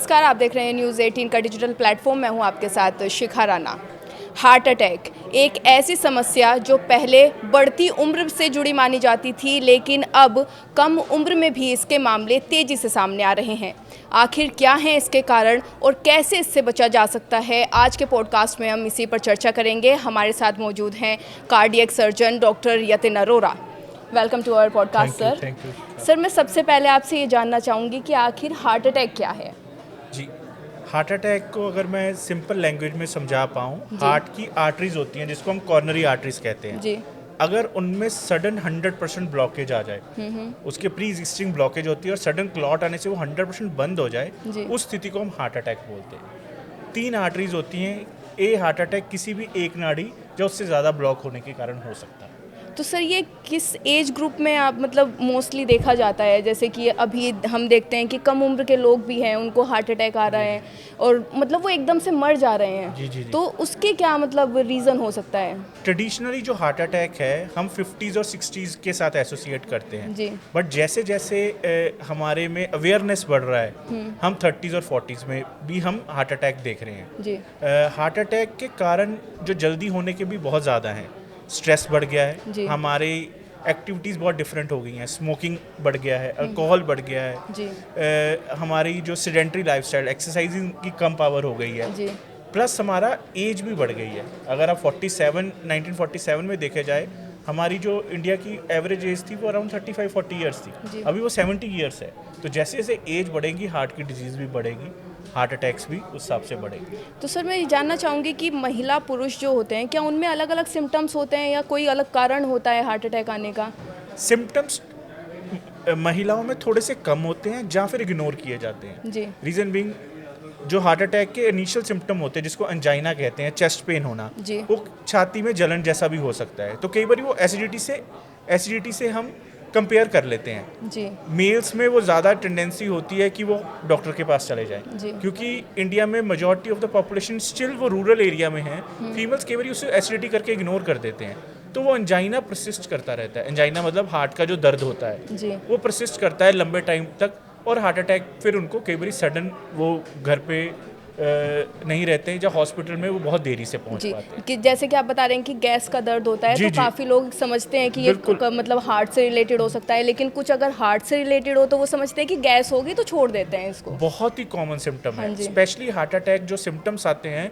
नमस्कार, आप देख रहे हैं न्यूज़ 18 का डिजिटल प्लेटफॉर्म। मैं हूं आपके साथ शिखा राणा। हार्ट अटैक एक ऐसी समस्या जो पहले बढ़ती उम्र से जुड़ी मानी जाती थी, लेकिन अब कम उम्र में भी इसके मामले तेज़ी से सामने आ रहे हैं। आखिर क्या हैं इसके कारण और कैसे इससे बचा जा सकता है, आज के पॉडकास्ट में हम इसी पर चर्चा करेंगे। हमारे साथ मौजूद हैं cardiac surgeon doctor Yatin Arora. Welcome to our podcast sir. Thank you. Sir, मैं सबसे पहले आपसे ये जानना चाहूँगी कि आखिर हार्ट अटैक क्या है। जी, हार्ट अटैक को अगर मैं सिंपल लैंग्वेज में समझा पाऊँ, हार्ट की आर्टरीज होती हैं जिसको हम कॉर्नरी आर्टरीज कहते हैं। जी। अगर उनमें सडन 100% ब्लॉकेज आ जाए, उसके प्री एग्जिस्टिंग ब्लॉकेज होती है और सडन क्लॉट आने से वो 100% बंद हो जाए, उस स्थिति को हम हार्ट अटैक बोलते हैं। 3 आर्टरीज होती हैं। हार्ट अटैक किसी भी एक नाड़ी या उससे ज़्यादा ब्लॉक होने के कारण हो सकता है। तो सर, ये किस एज ग्रुप में आप मतलब मोस्टली देखा जाता है? जैसे कि अभी हम देखते हैं कि कम उम्र के लोग भी हैं, उनको हार्ट अटैक आ रहा है और मतलब वो एकदम से मर जा रहे हैं। जी। तो उसके क्या मतलब रीज़न हो सकता है? ट्रेडिशनली जो हार्ट अटैक है हम 50s और 60s के साथ एसोसिएट करते हैं। जी। बट जैसे जैसे हमारे में अवेयरनेस बढ़ रहा है, हम 30s और 40s में भी हम हार्ट अटैक देख रहे हैं। जी। हार्ट अटैक के कारण जो जल्दी होने के भी बहुत ज़्यादा हैं। स्ट्रेस बढ़ गया है, हमारे एक्टिविटीज़ बहुत डिफरेंट हो गई हैं। स्मोकिंग बढ़ गया है, अल्कोहल बढ़ गया है। जी। हमारी जो सेडेंटरी लाइफस्टाइल, एक्सरसाइजिंग की कम पावर हो गई है। जी। प्लस हमारा एज भी बढ़ गई है। अगर आप 1947 में देखे जाए, हमारी जो इंडिया की एवरेज एज थी वो अराउंड 35-40 ईयर्स थी। अभी वो 70 ईयर्स है। तो जैसे जैसे एज बढ़ेगी, हार्ट की डिजीज़ भी बढ़ेगी, हार्ट अटैक्स भी उस हिसाब से बढ़ेगी। तो सर, मैं ये जानना चाहूँगी कि महिला पुरुष जो होते हैं, क्या उनमें अलग अलग सिम्टम्स होते हैं या कोई अलग कारण होता है हार्ट अटैक आने का? सिम्टम्स महिलाओं में थोड़े से कम होते हैं या फिर इग्नोर किए जाते हैं। जी। रीज़न बीइंग, जो हार्ट अटैक के इनिशियल सिम्टम होते हैं जिसको अंजाइना कहते हैं, चेस्ट पेन होना, जी। वो छाती में जलन जैसा भी हो सकता है। तो कई बार वो एसिडिटी से हम कंपेयर कर लेते हैं। जी। मेल्स में वो ज़्यादा टेंडेंसी होती है कि वो डॉक्टर के पास चले जाएं, जी। क्योंकि इंडिया में majority of the population still वो रूरल एरिया में है। फीमेल्स कई बार उसे एसिडिटी करके इग्नोर कर देते हैं, तो वो अंजाइना प्रसिस्ट करता रहता है। अंजाइना मतलब हार्ट का जो दर्द होता है, जी। वो प्रसिस्ट करता है लंबे टाइम तक, और हार्ट अटैक फिर उनको कई बार सडन वो घर पे नहीं रहते हैं, जब हॉस्पिटल में वो बहुत देरी से पहुंच जी। पाते हैं। कि जैसे कि आप बता रहे हैं कि गैस का दर्द होता है, जी, तो जी। काफ़ी लोग समझते हैं कि ये मतलब हार्ट से रिलेटेड हो सकता है, लेकिन कुछ अगर हार्ट से रिलेटेड हो तो वो समझते हैं कि गैस होगी तो छोड़ देते हैं इसको। बहुत ही कॉमन सिम्टम हाँ है। जी। स्पेशली हार्ट अटैक जो सिम्टम्स आते हैं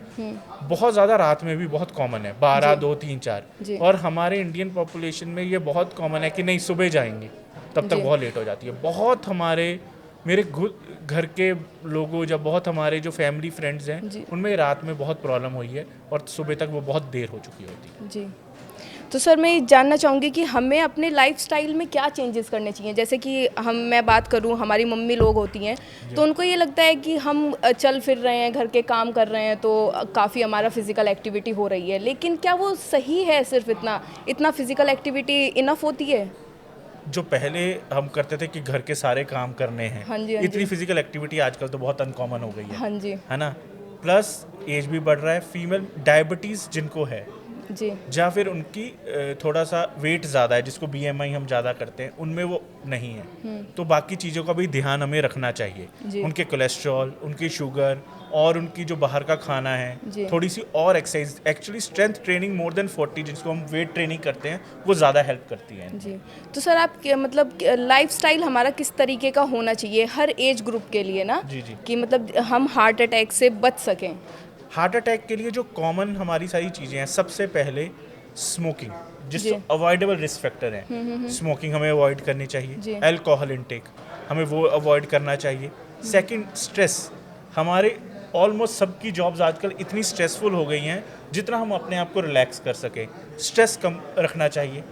बहुत ज़्यादा रात में भी बहुत कॉमन है, 12, 2, 3, 4। जी। और हमारे इंडियन पॉपुलेशन में ये बहुत कॉमन है कि नहीं सुबह जाएंगे तब तक जी। बहुत लेट हो जाती है। बहुत हमारे मेरे घर के लोगों, जब बहुत हमारे जो फैमिली फ्रेंड्स हैं, जी। उनमें रात में बहुत प्रॉब्लम हुई है और सुबह तक वो बहुत देर हो चुकी होती है। जी। तो सर, मैं ये जानना चाहूँगी कि हमें अपने लाइफस्टाइल में क्या चेंजेस करने चाहिए? जैसे कि मैं बात करूँ, हमारी मम्मी लोग होती हैं, तो उनको ये लगता है कि हम चल फिर रहे हैं, घर के काम कर रहे हैं, तो काफ़ी हमारा फिज़िकल एक्टिविटी हो रही है, लेकिन क्या वो सही है? सिर्फ इतना फिज़िकल एक्टिविटी इनफ होती है? जो पहले हम करते थे कि घर के सारे काम करने हैं, हाँ जी, हाँ इतनी जी। फिजिकल एक्टिविटी आजकल तो बहुत अनकॉमन हो गई है। हाँ जी। है ना? प्लस एज भी बढ़ रहा है। फीमेल डायबिटीज़ जिनको है, जी। या फिर उनकी थोड़ा सा वेट ज़्यादा है, जिसको बीएमआई हम ज़्यादा करते हैं, उनमें वो नहीं है। तो बाकी चीज़ों का भी ध्यान हमें रखना चाहिए। जी। उनके कोलेस्ट्रॉल, उनकी शुगर और उनकी जो बाहर का खाना है, जी। थोड़ी सी और exercise, actually strength training more than 40 जिसको हम वेट ट्रेनिंग करते हैं, वो ज़्यादा हेल्प करती है। जी। तो सर, आप मतलब लाइफस्टाइल हमारा किस तरीके का होना चाहिए हर एज ग्रुप के लिए ना? जी, जी। कि मतलब हम हार्ट अटैक से बच सकें। हार्ट अटैक के लिए जो कॉमन हमारी सारी चीज़ें हैं, सबसे पहले स्मोकिंग, जिससे जी। अवॉइडेबल रिस्क फैक्टर है। स्मोकिंग हमें अवॉइड करनी चाहिए। जी। अल्कोहल इनटेक हमें वो अवॉइड करना चाहिए। Second, stress. हमारे ऑलमोस्ट सबकी जॉब्स आजकल इतनी स्ट्रेसफुल हो गई हैं, जितना हम अपने आप को रिलैक्स कर सकें, स्ट्रेस कम रखना चाहिए।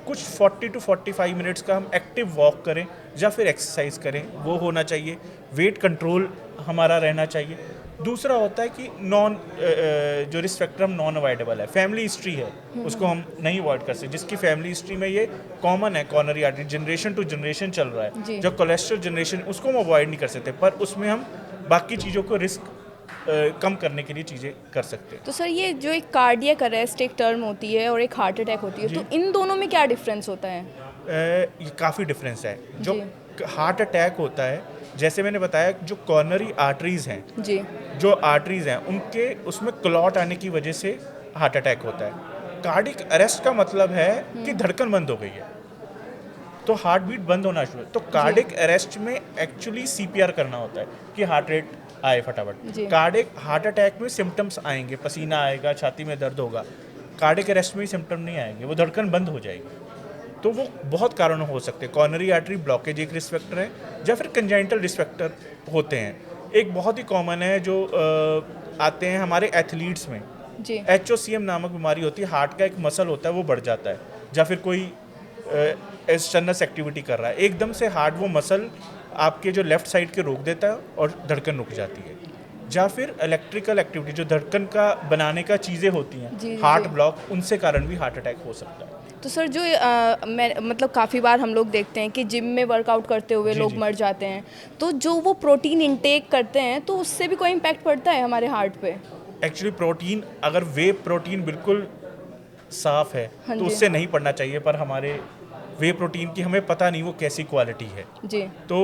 कुछ 40 to 45 मिनट्स का हम एक्टिव वॉक करें या फिर एक्सरसाइज करें, वो होना चाहिए। वेट कंट्रोल हमारा रहना चाहिए। दूसरा होता है कि जो रिस्क फैक्टर हम नॉन अवॉइडेबल है, फैमिली हिस्ट्री है, उसको हम नहीं अवॉइड कर सकते। जिसकी फैमिली हिस्ट्री में ये कॉमन है, coronary artery generation to generation चल रहा है, जो कोलेस्ट्रॉल जनरेशन, उसको हम अवॉइड नहीं कर सकते, पर उसमें हम बाकी चीज़ों को रिस्क कम करने के लिए चीज़ें कर सकते हैं। तो सर, ये जो एक कार्डियक अरेस्ट एक टर्म होती है और एक हार्ट अटैक होती है, तो इन दोनों में क्या डिफरेंस होता है? ये काफ़ी डिफरेंस है। जो हार्ट अटैक होता है जैसे मैंने बताया जो कॉर्नरी आर्टरीज हैं, जी जो आर्टरीज हैं उनके उसमें क्लॉट आने की वजह से हार्ट अटैक होता है। कार्डिक अरेस्ट का मतलब है कि धड़कन बंद हो गई है, तो हार्ट बीट बंद होना शुरू है। तो कार्डिक अरेस्ट में एक्चुअली सीपीआर करना होता है कि हार्ट रेट आए फटाफट। कार्डिक हार्ट अटैक में सिम्टम्स आएंगे, पसीना आएगा, छाती में दर्द होगा। कार्डिक अरेस्ट में सिम्टम नहीं आएंगे, वो धड़कन बंद हो जाएगी। तो वो बहुत कारण हो सकते हैं। कॉर्नरी आर्टरी ब्लॉकेज एक रिस्क फैक्टर है, या फिर कंजाइंटल रिस्क फैक्टर होते हैं। एक बहुत ही कॉमन है जो आते हैं हमारे एथलीट्स में, HOCM नामक बीमारी होती है। हार्ट का एक मसल होता है वो बढ़ जाता है, या फिर कोई स्टनस एक्टिविटी कर रहा है, एकदम से हार्ट वो मसल आपके जो लेफ्ट साइड के रोक देता है और धड़कन रुक जाती है। या फिर इलेक्ट्रिकल एक्टिविटी जो धड़कन का बनाने का चीज़ें होती हैं, हार्ट ब्लॉक, उनसे कारण भी हार्ट अटैक हो सकता है। तो सर जो मैं मतलब काफ़ी बार हम लोग देखते हैं कि जिम में वर्कआउट करते हुए लोग मर जाते हैं, तो जो वो प्रोटीन इंटेक करते हैं तो उससे भी कोई इम्पैक्ट पड़ता है हमारे हार्ट पे? एक्चुअली प्रोटीन, अगर वे प्रोटीन बिल्कुल साफ है तो उससे नहीं पड़ना चाहिए, पर हमारे वे प्रोटीन की हमें पता नहीं वो कैसी क्वालिटी है जी। तो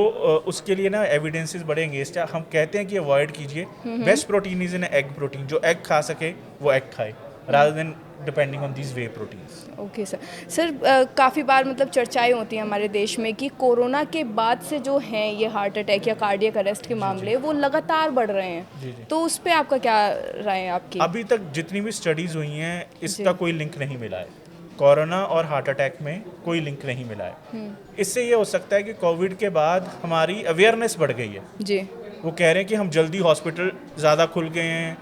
उसके लिए ना एविडेंसेस बड़े अगेंस्ट है। हम कहते हैं कि अवॉइड कीजिए। Best protein is in egg protein, जो एग खा सके वो एग खाए, rather than depending on these way proteins. Okay sir. Sir काफ़ी बार मतलब चर्चाएं होती हैं हमारे देश में कि कोरोना के बाद से जो हैं ये हार्ट अटैक या कार्डियक अरेस्ट के मामले वो लगातार बढ़ रहे हैं। तो उस पर आपका क्या राय है आपकी? अभी तक जितनी भी स्टडीज़ हुई हैं इसका कोई लिंक नहीं मिला है। कोरोना और हार्ट अटैक में कोई लिंक नहीं मिला है। इससे ये हो सकता है कि कोविड के बाद हमारी अवेयरनेस बढ़ गई है जी। वो कह रहे हैं कि हम जल्दी हॉस्पिटल ज़्यादा खुल गए हैं,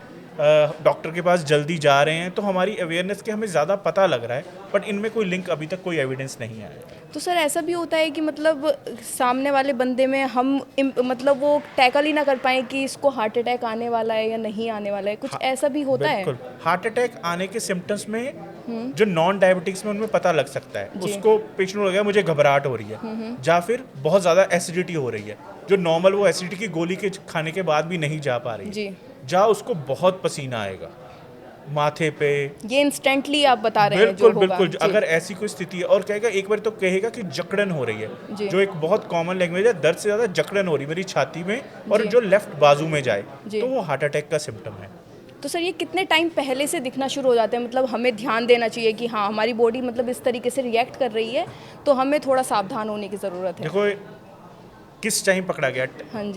डॉक्टर के पास जल्दी जा रहे हैं, तो हमारी अवेयरनेस के हमें ज़्यादा पता लग रहा है, बट इनमें कोई लिंक अभी तक कोई एविडेंस नहीं आया। तो सर ऐसा भी होता है कि मतलब सामने वाले बंदे में हम मतलब वो टैकल ही ना कर पाए कि इसको हार्ट अटैक आने वाला है या नहीं आने वाला है, कुछ ऐसा भी होता है? बिल्कुल, हार्ट अटैक आने के सिम्टम्स में जो नॉन डायबिटिक्स में उनमें पता लग सकता है। उसको पेशेंट हो गया मुझे घबराहट हो रही है, या फिर बहुत ज़्यादा एसिडिटी हो रही है, जो नॉर्मल वो एसिडिटी की गोली के खाने के बाद भी नहीं जा पा रही है, जा उसको बहुत पसीना आएगा माथे पे, ये इंस्टेंटली आप बता रहे हैं? बिल्कुल बिल्कुल। अगर ऐसी कोई स्थिति है और कहेगा एक बार तो कहेगा कि जकड़न हो रही है, जो एक बहुत कॉमन लैंग्वेज है, दर्द से ज़्यादा जकड़न हो रही है मेरी छाती में और जो लेफ्ट बाजू में जाए, तो वो हार्ट अटैक का सिम्टम है। तो सर ये कितने टाइम पहले से दिखना शुरू हो जाते हैं? मतलब हमें ध्यान देना चाहिए कि हाँ हमारी बॉडी मतलब इस तरीके से रिएक्ट कर रही है, तो हमें थोड़ा सावधान होने की ज़रूरत है। देखो किस टाइम पकड़ा गया,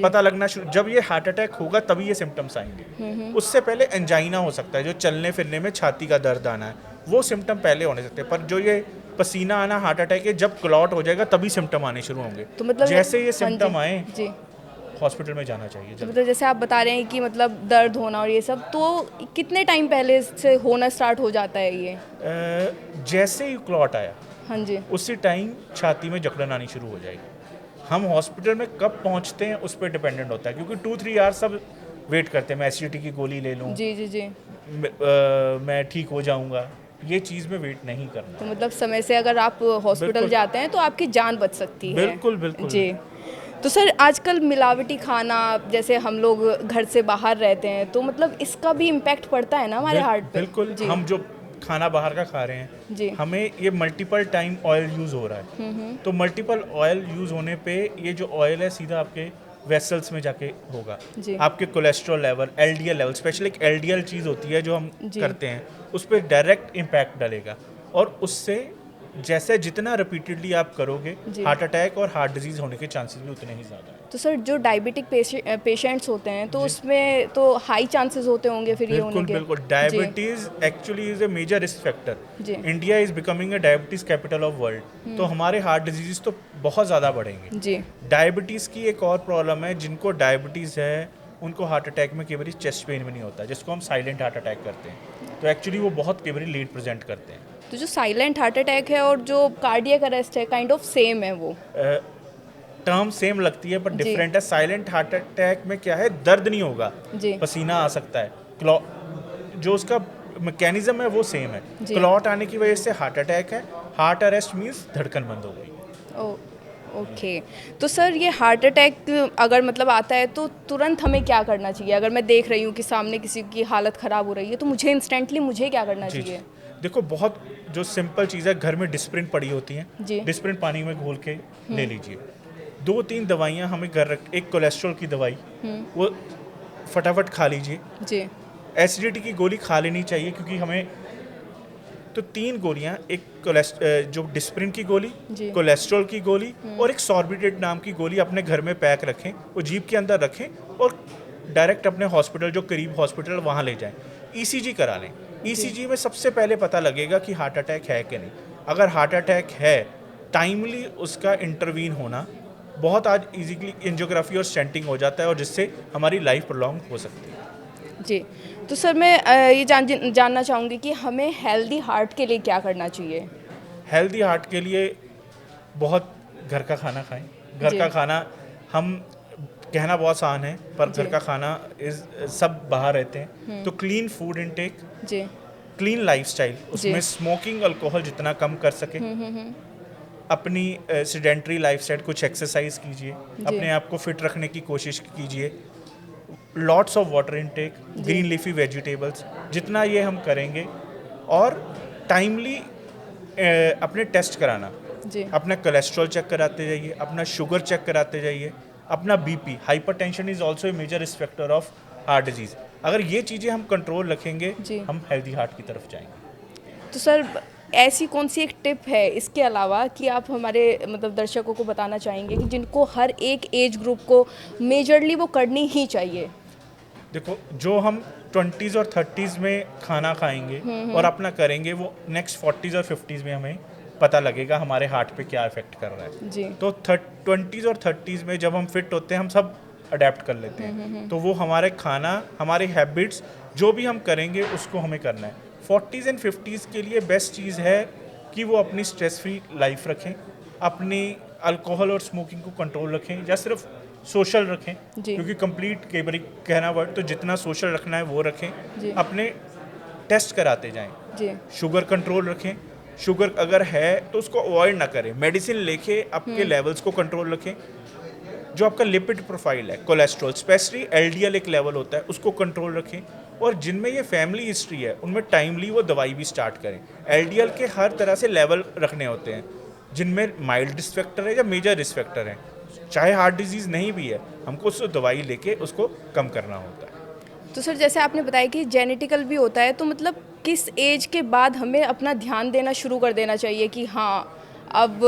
पता लगना शुरू, जब ये हार्ट अटैक होगा तभी ये सिम्टम्स आएंगे। उससे पहले एंजाइना हो सकता है, जो चलने फिरने में छाती का दर्द आना है, वो सिम्टम पहले होने सकते हैं। पर जो ये पसीना आना हार्ट अटैक है, जब क्लॉट हो जाएगा तभी सिम्टम आने शुरू होंगे। तो मतलब जैसे ये सिम्टम आए हॉस्पिटल में जाना चाहिए। तो मतलब जैसे आप बता रहे हैं कि मतलब दर्द होना और ये सब, तो कितने टाइम पहले से होना स्टार्ट हो जाता है ये? जैसे ही क्लॉट आया हाँ जी, उसी टाइम छाती में जकड़न आनी शुरू हो जाएगी। हम हॉस्पिटल में कब पहुंचते हैं उस पर डिपेंडेंट होता है, क्योंकि 2-3 आवर सब वेट करते हैं, मैं एसिडिटी की गोली ले लूँ जी जी जी, मैं ठीक हो जाऊंगा, ये चीज़ में वेट नहीं करना। तो मतलब समय से अगर आप हॉस्पिटल जाते हैं तो आपकी जान बच सकती है। बिल्कुल बिल्कुल जी। तो सर आजकल मिलावटी खाना, जैसे हम लोग घर से बाहर रहते हैं, तो मतलब इसका भी इम्पैक्ट पड़ता है ना हमारे हार्ट पे? बिल्कुल। हम जो खाना बाहर का खा रहे हैं जी, हमें ये मल्टीपल टाइम ऑयल यूज़ हो रहा है, तो मल्टीपल ऑयल यूज़ होने पे ये जो ऑयल है सीधा आपके वेसल्स में जाके होगा, आपके cholesterol level, LDL level, specially एक LDL चीज़ होती है जो हम करते हैं, उस पर डायरेक्ट इम्पैक्ट डालेगा, और उससे जैसे जितना रिपीटेडली आप करोगे हार्ट अटैक और हार्ट डिजीज होने के चांसेस भी उतने ही ज़्यादा हैं। तो सर जो डायबिटिक पेशेंट्स होते हैं तो उसमें तो हाई चांसेस होते होंगे फिर ये होने के? बिल्कुल। Diabetes actually is a major risk factor. India is becoming a diabetes capital of world, तो हमारे हार्ट डिजीज तो बहुत ज़्यादा बढ़ेंगे जी। डायबिटीज़ की एक और प्रॉब्लम है, जिनको डायबिटीज़ है उनको हार्ट अटैक में कई बार चेस्ट पेन भी नहीं होता, जिसको हम साइलेंट हार्ट अटैक करते हैं, तो एक्चुअली वो बहुत कई बार लेट प्रेजेंट करते हैं। तो जो साइलेंट हार्ट अटैक है और जो कार्डियक अरेस्ट है काइंड ऑफ सेम है? वो टर्म सेम लगती है पर डिफरेंट है। साइलेंट हार्ट अटैक में क्या है, दर्द नहीं होगा, पसीना आ सकता है, जो उसका मैकेनिज्म है वो सेम है। क्लॉट आने की वजह से हार्ट अटैक है, हार्ट अरेस्ट मीन्स धड़कन बंद हो गई। ओके। तो सर ये हार्ट अटैक अगर मतलब आता है तो तुरंत हमें क्या करना चाहिए? अगर मैं देख रही हूँ कि सामने किसी की हालत ख़राब हो रही है तो मुझे इंस्टेंटली मुझे क्या करना चाहिए? देखो बहुत जो सिंपल चीज़ है, घर में डिस्प्रिन पड़ी होती है, डिस्प्रिन पानी में घोल के ले लीजिए, 2-3 दवाइयाँ हमें घर रख, एक कोलेस्ट्रॉल की दवाई वो फटाफट खा लीजिए, जी एसिडिटी की गोली खा लेनी चाहिए, क्योंकि हमें तो 3 गोलियाँ, एक जो डिस्प्रिन की गोली, जी। कोलेस्ट्रॉल की गोली और एक सॉर्बिटेट नाम की गोली अपने घर में पैक रखें, वो जीप के अंदर रखें और डायरेक्ट अपने हॉस्पिटल, जो करीब हॉस्पिटल वहाँ ले जाएं, ईसीजी करा लें। ईसीजी में सबसे पहले पता लगेगा कि हार्ट अटैक है कि नहीं। अगर हार्ट अटैक है, टाइमली उसका इंटरवीन होना बहुत आज इजीली एंजियोग्राफी और स्टेंटिंग हो जाता है, और जिससे हमारी लाइफ प्रोलॉन्ग हो सकती है। जी। तो सर मैं ये जानना चाहूँगी कि हमें हेल्दी हार्ट के लिए क्या करना चाहिए? हेल्दी हार्ट के लिए बहुत घर का खाना खाएं। घर जी। का खाना हम कहना बहुत आसान है, पर जी। घर का खाना सब बाहर रहते हैं, तो क्लीन फूड इनटेक, जी क्लीन लाइफस्टाइल, उसमें जी। स्मोकिंग, अल्कोहल जितना कम कर सके, अपनी सेडेंटरी लाइफस्टाइल, कुछ एक्सरसाइज कीजिए, अपने आप को फिट रखने की कोशिश कीजिए, lots of water intake, green leafy vegetables, जितना ये हम करेंगे, और टाइमली अपने टेस्ट कराना, जी अपना कोलेस्ट्रॉल चेक कराते जाइए, अपना शुगर चेक कराते जाइए, अपना BP, hypertension is also a major risk factor of heart disease. अगर ये चीज़ें हम कंट्रोल रखेंगे, जी। हम हेल्दी हार्ट की तरफ जाएंगे। तो सर ऐसी कौन सी एक टिप है इसके अलावा कि आप हमारे मतलब दर्शकों को बताना चाहेंगे कि जिनको हर एक एज ग्रुप को मेजरली वो करनी ही चाहिए? देखो, जो हम 20s और 30s में खाना खाएंगे और अपना करेंगे, वो नेक्स्ट 40s और 50s में हमें पता लगेगा हमारे हार्ट पे क्या इफेक्ट कर रहा है। जी तो 20s और 30s में जब हम फिट होते हैं, हम सब अडेप्ट कर लेते हैं, तो वो हमारे खाना, हमारे हैबिट्स, जो भी हम करेंगे उसको हमें करना है। 40s एंड 50s के लिए बेस्ट चीज़ है कि वो अपनी स्ट्रेस फ्री लाइफ रखें, अपनी अल्कोहल और स्मोकिंग को कंट्रोल रखें, या सिर्फ सोशल रखें, जी। क्योंकि कंप्लीट कई बार कहना वर्ड, तो जितना सोशल रखना है वो रखें, जी। अपने टेस्ट कराते जाएं, जी शुगर कंट्रोल रखें, शुगर अगर है तो उसको अवॉइड ना करें, मेडिसिन लेके आपके लेवल्स को कंट्रोल रखें, जो आपका लिपिड प्रोफाइल है, कोलेस्ट्रॉल, स्पेशली एलडीएल एक लेवल होता है, उसको कंट्रोल रखें, और जिनमें ये फैमिली हिस्ट्री है उनमें टाइमली वो दवाई भी स्टार्ट करें। एलडीएल के हर तरह से लेवल रखने होते हैं, जिनमें माइल्ड रिस्क फैक्टर है या मेजर रिस्क फैक्टर है, चाहे हार्ट डिजीज़ नहीं भी है, हमको उसको दवाई लेके उसको कम करना होता है। तो सर जैसे आपने बताया कि जेनेटिकल भी होता है, तो मतलब किस एज के बाद हमें अपना ध्यान देना शुरू कर देना चाहिए कि हाँ अब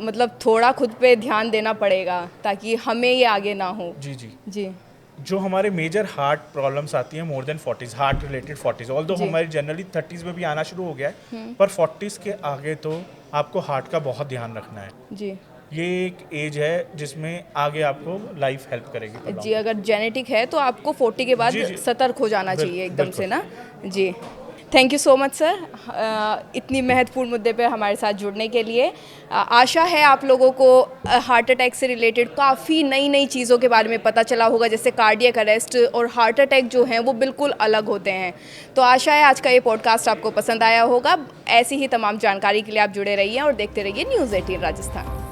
मतलब थोड़ा खुद पे ध्यान देना पड़ेगा ताकि हमें ये आगे ना हो? जी जी। जी जो हमारे मेजर हार्ट प्रॉब्लम्स आती हैं more than 40s, heart related 40s, although जी। हमारी जनरली 30s में भी आना शुरू हो गया है, पर 40s के आगे तो आपको हार्ट का बहुत ध्यान रखना है। जी ये एक एज है जिसमें आगे आपको लाइफ हेल्प करेगी। जी। अगर जेनेटिक है तो आपको 40 के बाद जी, जी। सतर्क हो जाना बिल्कुल, चाहिए एकदम से बिल्कुल। ना। जी thank you so much sir इतनी महत्वपूर्ण मुद्दे पे हमारे साथ जुड़ने के लिए। आशा है आप लोगों को हार्ट अटैक से रिलेटेड काफ़ी नई नई चीज़ों के बारे में पता चला होगा, जैसे कार्डियक अरेस्ट और हार्ट अटैक जो हैं वो बिल्कुल अलग होते हैं। तो आशा है आज का ये पॉडकास्ट आपको पसंद आया होगा। ऐसी ही तमाम जानकारी के लिए आप जुड़े रहिए और देखते रहिए News 18 राजस्थान।